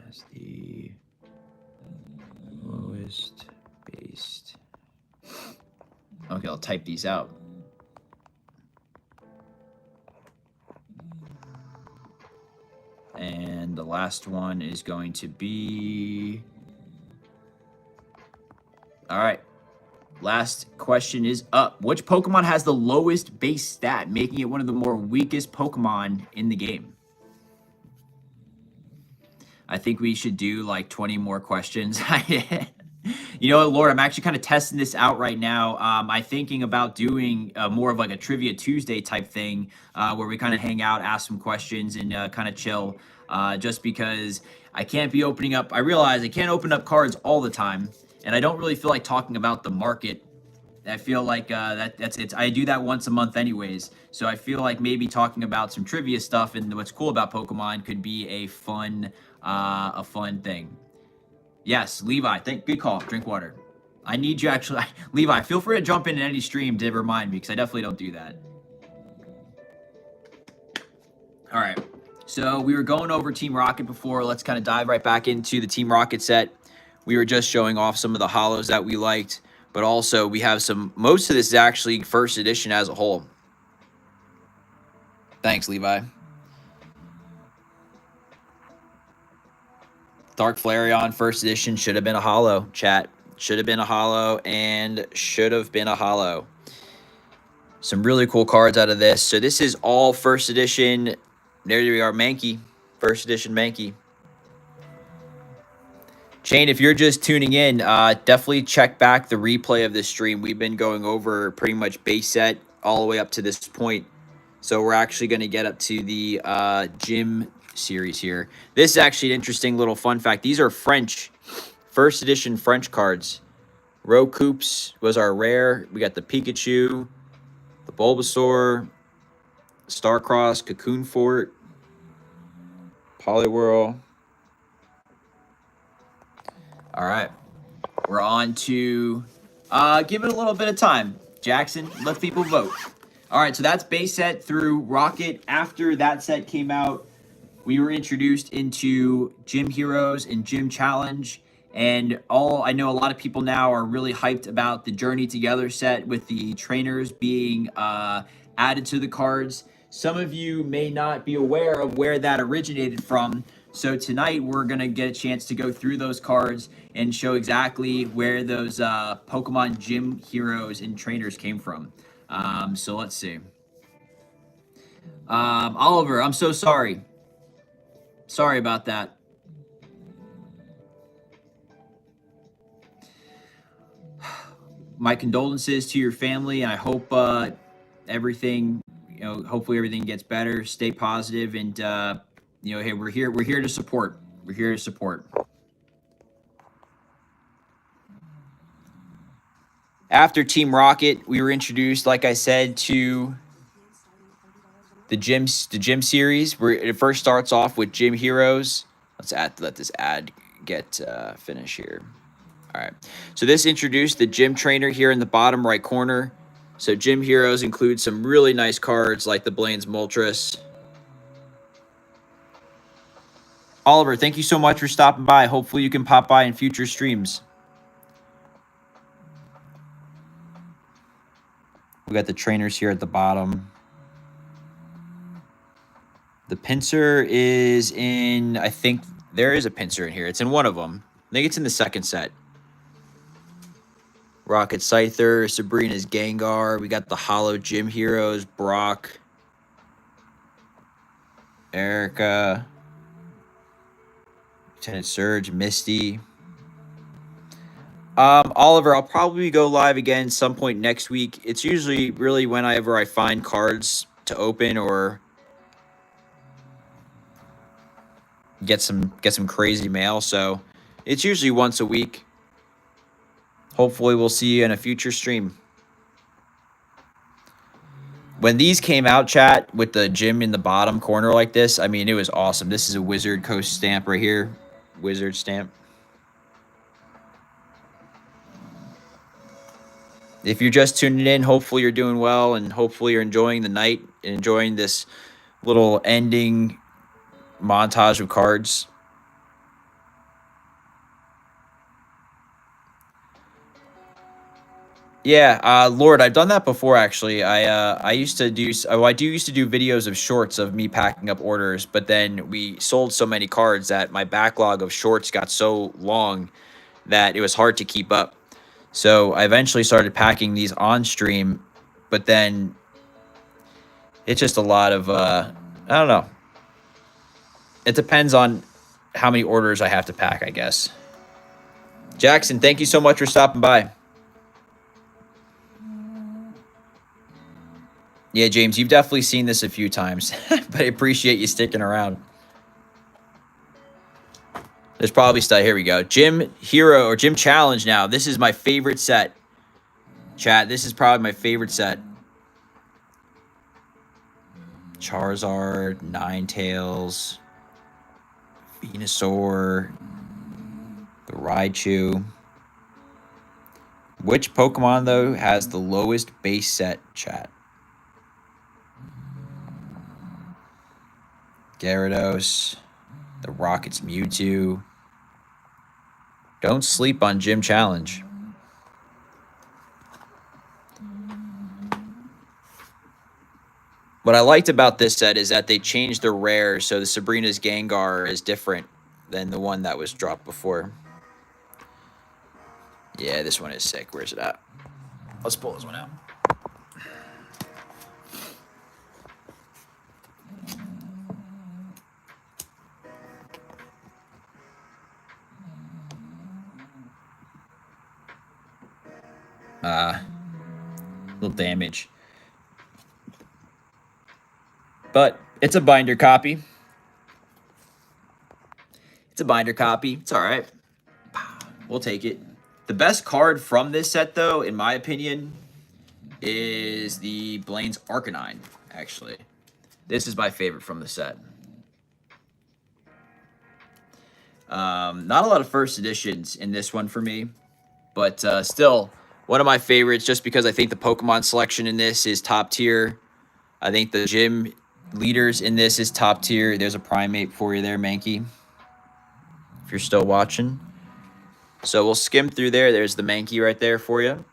Has the lowest based. Okay, I'll type these out. And the last one is going to be... All right. Last question is up. Which Pokemon has the lowest base stat, making it one of the more weakest Pokemon in the game? I think we should do like 20 more questions. You know what, Lord, I'm actually kind of testing this out right now. I'm thinking about doing more of like a Trivia Tuesday type thing where we kind of hang out, ask some questions, and kind of chill just because I can't be opening up. I realize I can't open up cards all the time, and I don't really feel like talking about the market. I feel like that's it. I do that once a month anyways. So I feel like maybe talking about some trivia stuff and what's cool about Pokemon could be a fun thing. Yes, Levi, good call. Drink water. I need you actually. Levi, feel free to jump in any stream to remind me because I definitely don't do that. All right. So we were going over Team Rocket before. Let's kind of dive right back into the Team Rocket set. We were just showing off some of the holos that we liked, but also we have most of this is actually first edition as a whole. Thanks, Levi. Dark Flareon first edition should have been a holo, chat. Should have been a holo and should have been a holo. Some really cool cards out of this. So this is all first edition. There we are, Mankey. First edition Mankey. Shane, if you're just tuning in, definitely check back the replay of this stream. We've been going over pretty much base set all the way up to this point. So we're actually going to get up to the gym series here. This is actually an interesting little fun fact. These are French, first edition French cards. Rocoops was our rare. We got the Pikachu, the Bulbasaur, Starcross, Cocoon Fort, Poliwhirl. All right. We're on to give it a little bit of time. Jackson, let people vote. All right, so that's base set through Rocket. After that set came out, we were introduced into Gym Heroes and Gym Challenge. And I know a lot of people now are really hyped about the Journey Together set with the trainers being added to the cards. Some of you may not be aware of where that originated from. So tonight we're going to get a chance to go through those cards and show exactly where those Pokemon Gym Heroes and trainers came from. So let's see. Oliver, I'm so sorry. Sorry about that. My condolences to your family, and I hope everything, hopefully everything gets better. Stay positive, and hey, we're here to support. We're here to support. After Team Rocket, we were introduced, like I said, to the gym series, where it first starts off with Gym Heroes. Let this ad get finished here. All right. So this introduced the gym trainer here in the bottom right corner. So Gym Heroes include some really nice cards like the Blaine's Moltres. Oliver, thank you so much for stopping by. Hopefully you can pop by in future streams. We got the trainers here at the bottom. The pincer is in, I think there is a pincer in here. It's in one of them. I think it's in the second set. Rocket Scyther, Sabrina's Gengar. We got the Holo Gym Heroes, Brock, Erica, Lieutenant Surge, Misty. Oliver, I'll probably go live again some point next week. It's usually really whenever I find cards to open or get some crazy mail. So it's usually once a week. Hopefully we'll see you in a future stream. When these came out, chat, with the gym in the bottom corner like this, I mean, it was awesome. This is a Wizard Coast stamp right here. Wizard stamp. If you're just tuning in, hopefully you're doing well, and hopefully you're enjoying the night, enjoying this little ending montage of cards. Yeah, Lord, I've done that before actually. I used to do I do used to do videos of shorts of me packing up orders, but then we sold so many cards that my backlog of shorts got so long that it was hard to keep up. So I eventually started packing these on stream, but then it's just a lot of I don't know. It depends on how many orders I have to pack, I guess. Jackson, thank you so much for stopping by. Yeah, James, you've definitely seen this a few times, but I appreciate you sticking around. There's probably still, here we go. Gym Hero or Gym Challenge now. This is my favorite set. Chat, this is probably my favorite set. Charizard, Ninetales, Venusaur, the Raichu. Which Pokemon, though, has the lowest base set, chat? Gyarados, the Rockets Mewtwo. Don't sleep on Gym Challenge. What I liked about this set is that they changed the rare, so the Sabrina's Gengar is different than the one that was dropped before. Yeah, this one is sick. Where's it at? Let's pull this one out. Little damage. But it's a binder copy. It's a binder copy. It's all right. We'll take it. The best card from this set, though, in my opinion, is the Blaine's Arcanine, actually. This is my favorite from the set. Not a lot of first editions in this one for me, but still one of my favorites just because I think the Pokemon selection in this is top tier. I think the gym leaders in this is top tier. There's a Primate for you there, Mankey, if you're still watching. So we'll skim through there. There's the Mankey right there for you.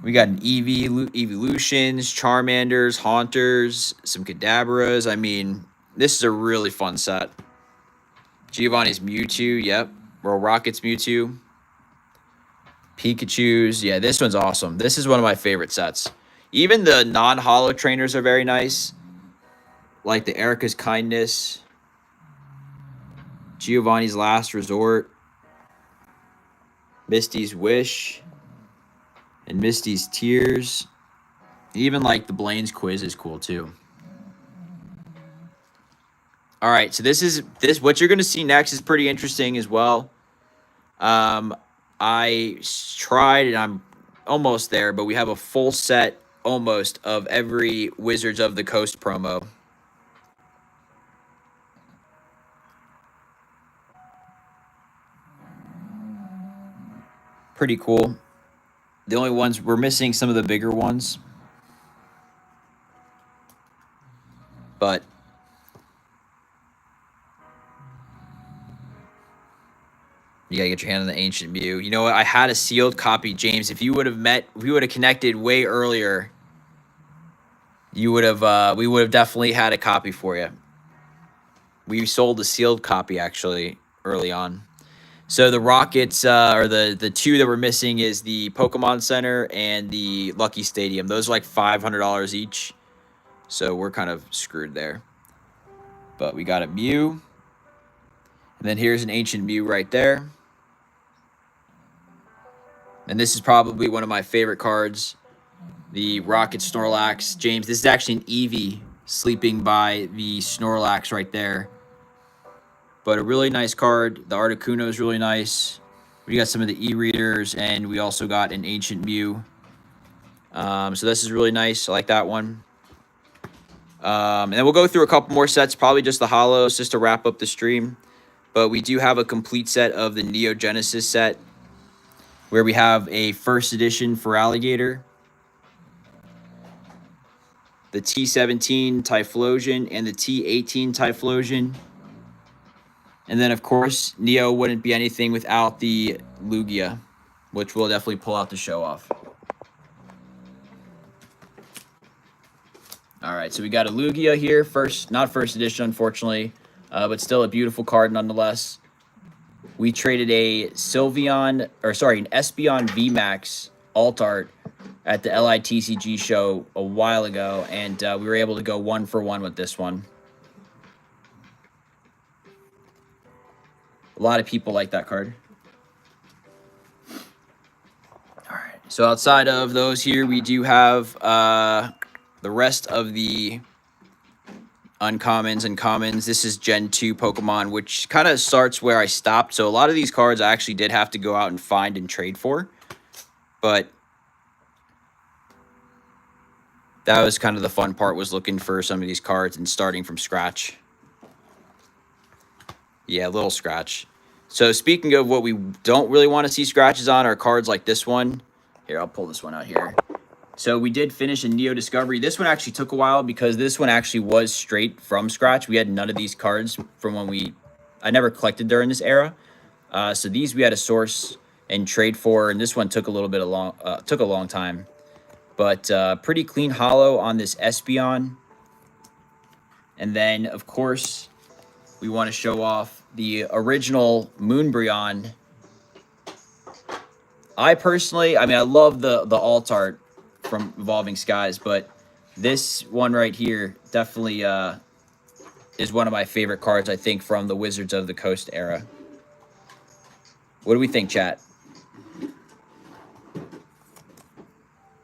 We got an Evolutions, Charmanders, Haunters, some Kadabras. I mean, this is a really fun set. Giovanni's Mewtwo, yep. Rocket's Mewtwo. Pikachu's. Yeah, this one's awesome. This is one of my favorite sets. Even the non-holo trainers are very nice. Like the Erica's Kindness. Giovanni's Last Resort. Misty's Wish. And Misty's Tears. Even like the Blaine's Quiz is cool too. All right, so this what you're going to see next is pretty interesting as well. I tried and I'm almost there, but we have a full set almost of every Wizards of the Coast promo. Pretty cool. The only ones we're missing some of the bigger ones. But you gotta get your hand on the Ancient Mew. You know what? I had a sealed copy, James. If you would have if we would have connected way earlier, you would have. We would have definitely had a copy for you. We sold a sealed copy actually early on. So the Rockets, or the two that we're missing, is the Pokemon Center and the Lucky Stadium. Those are like $500 each. So we're kind of screwed there. But we got a Mew. And then here's an Ancient Mew right there. And this is probably one of my favorite cards. The Rocket Snorlax. James, this is actually an Eevee sleeping by the Snorlax right there. But a really nice card. The Articuno is really nice. We got some of the E-readers, and we also got an Ancient Mew. So this is really nice. I like that one. And then we'll go through a couple more sets, probably just the holos, just to wrap up the stream. But we do have a complete set of the Neo Genesis set. where we have a first edition for Alligator, the T17 Typhlosion, and the T18 Typhlosion. And then, of course, Neo wouldn't be anything without the Lugia, which we'll definitely pull out to show off. All right, so we got a Lugia here, not first edition, unfortunately, but still a beautiful card nonetheless. We traded an Espeon VMAX alt art at the LITCG show a while ago, and we were able to go 1-for-1 with this one. A lot of people like that card. All right, so outside of those here, we do have the rest of the uncommons and commons. This is Gen 2 Pokemon, which kind of starts where I stopped. So a lot of these cards I actually did have to go out and find and trade for. But that was kind of the fun part, was looking for some of these cards and starting from scratch. Yeah, a little scratch. So speaking of what we don't really want to see scratches on, are cards like this one. Here, I'll pull this one out here. So we did finish a Neo Discovery. This one actually took a while because this one actually was straight from scratch. We had none of these cards from when I never collected during this era. So these we had to source and trade for, and this one took a long time. But pretty clean holo on this Espeon. And then, of course, we want to show off the original Moonbreon. I love the alt art from Evolving Skies, but this one right here definitely is one of my favorite cards, I think, from the Wizards of the Coast era. What do we think, chat?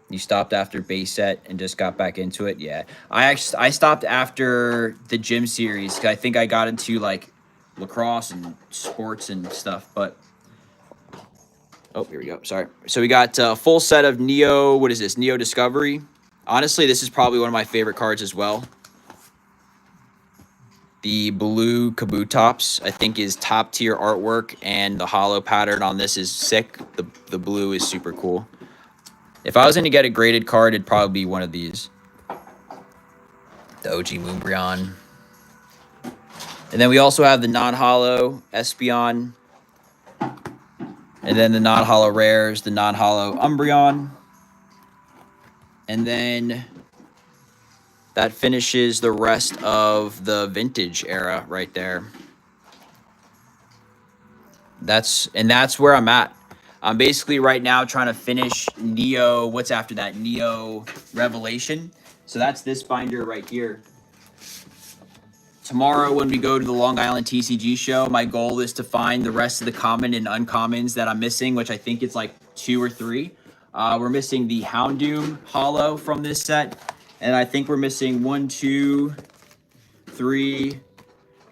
You stopped after base set and just got back into it? Yeah. I stopped after the gym series because I think I got into like lacrosse and sports and stuff, but oh, here we go. Sorry. So we got a full set of Neo. What is this? Neo Discovery. Honestly, this is probably one of my favorite cards as well. The blue Kabutops, I think, is top tier artwork, and the holo pattern on this is sick. The blue is super cool. If I was going to get a graded card, it'd probably be one of these. The OG Moonbreon. And then we also have the non-holo Espeon. And then the non-holo rares, the non-holo Umbreon. And then that finishes the rest of the vintage era right there. That's where I'm at. I'm basically right now trying to finish Neo. What's after that? Neo Revelation. So that's this binder right here. Tomorrow, when we go to the Long Island TCG show, my goal is to find the rest of the common and uncommons that I'm missing, which I think it's like 2 or 3. We're missing the Houndoom holo from this set, and I think we're missing 1, 2, 3.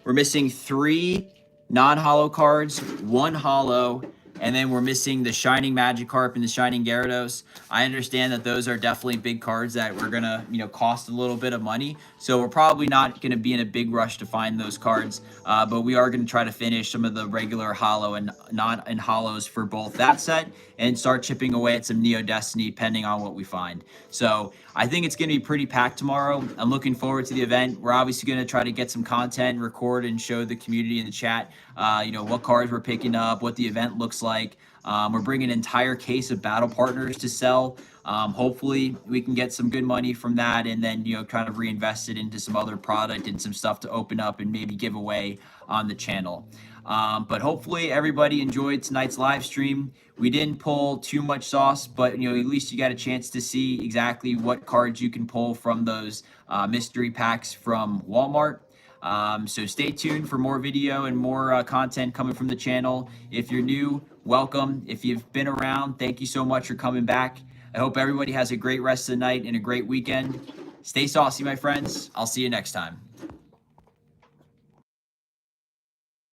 We're missing 3 non-holo cards, 1 holo, and then we're missing the Shining Magikarp and the Shining Gyarados. I understand that those are definitely big cards that we're going to, cost a little bit of money. So we're probably not going to be in a big rush to find those cards. But we are going to try to finish some of the regular holo and holos for both that set and start chipping away at some Neo Destiny depending on what we find. So I think it's going to be pretty packed tomorrow. I'm looking forward to the event. We're obviously going to try to get some content, record, and show the community in the chat, what cards we're picking up, what the event looks like. We're bringing an entire case of battle partners to sell. Hopefully we can get some good money from that and then, kind of reinvest it into some other product and some stuff to open up and maybe give away on the channel. But hopefully everybody enjoyed tonight's live stream. We didn't pull too much sauce, but at least you got a chance to see exactly what cards you can pull from those mystery packs from Walmart. So stay tuned for more video and more content coming from the channel. If you're new, welcome. If you've been around, thank you so much for coming back. I hope everybody has a great rest of the night and a great weekend. Stay saucy, my friends. I'll see you next time.